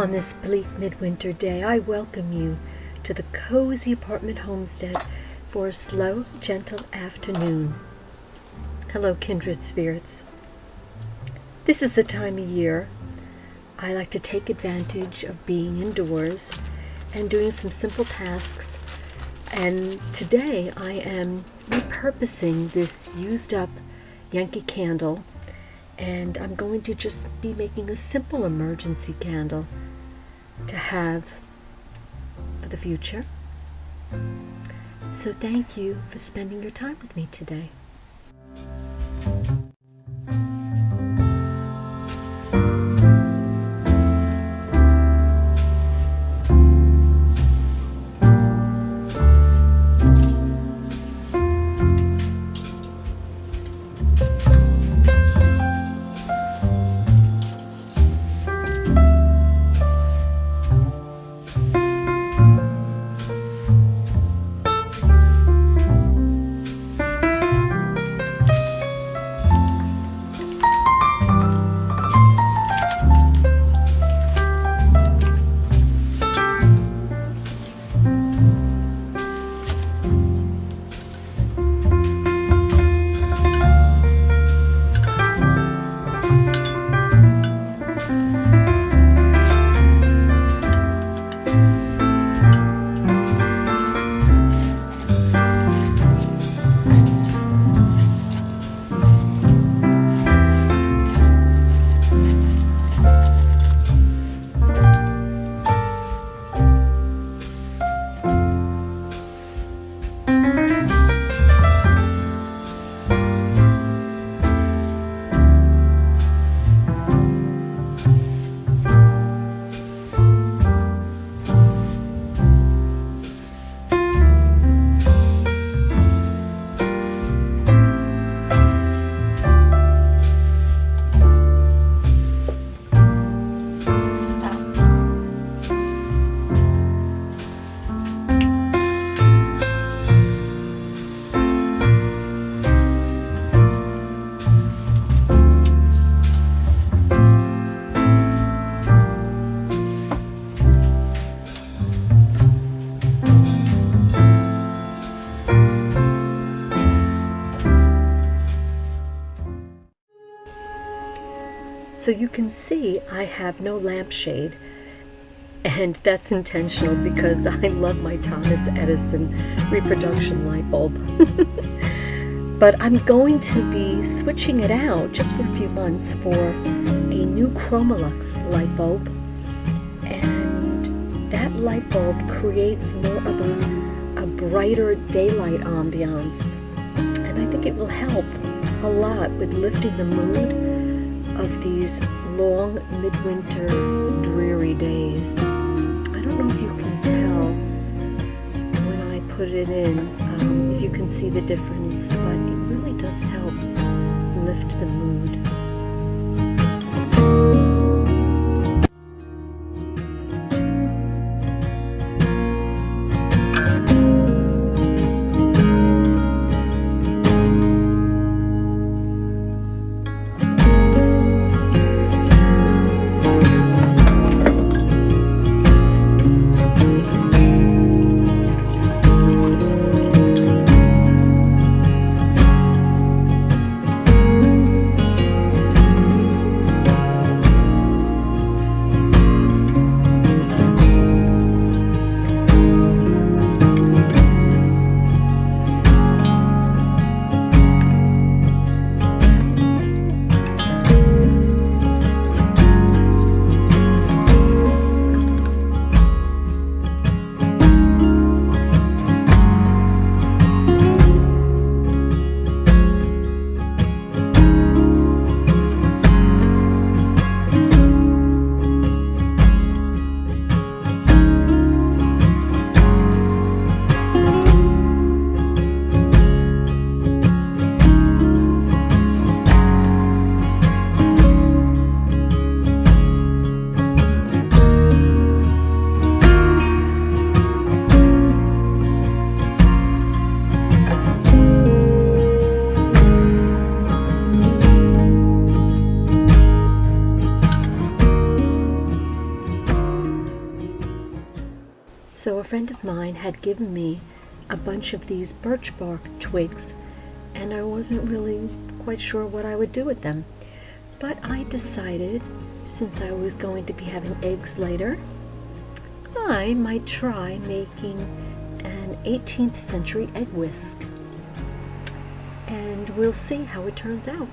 On this bleak midwinter day, I welcome you to the cozy apartment homestead for a slow, gentle afternoon. Hello, kindred spirits. This is the time of year I like to take advantage of being indoors and doing some simple tasks. And today I am repurposing this used up Yankee candle, and I'm going to just be making a simple emergency candle to have for the future. So thank you for spending your time with me today. So you can see I have no lampshade, and that's intentional because I love my Thomas Edison reproduction light bulb. But I'm going to be switching it out just for a few months for a new Chromalux light bulb, and that light bulb creates more of a brighter daylight ambiance, and I think it will help a lot with lifting the mood of these long midwinter dreary days. I don't know if you can tell when I put it in, if you can see the difference, but it really does help lift the mood. friend of mine had given me a bunch of these birch bark twigs, and I wasn't really quite sure what I would do with them. But I decided, since I was going to be having eggs later, I might try making an 18th century egg whisk. And we'll see how it turns out.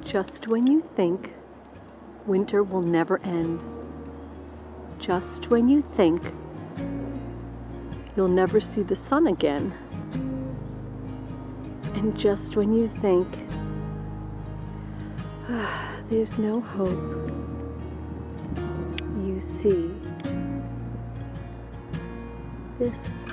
Just when you think winter will never end, just when you think you'll never see the sun again, and just when you think there's no hope, you see this.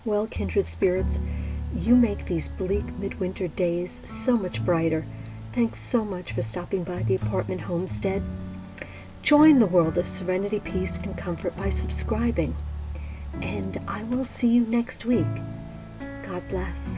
Well, kindred spirits, you make these bleak midwinter days so much brighter. Thanks so much for stopping by the apartment homestead. Join the world of serenity, peace, and comfort by subscribing. And I will see you next week. God bless.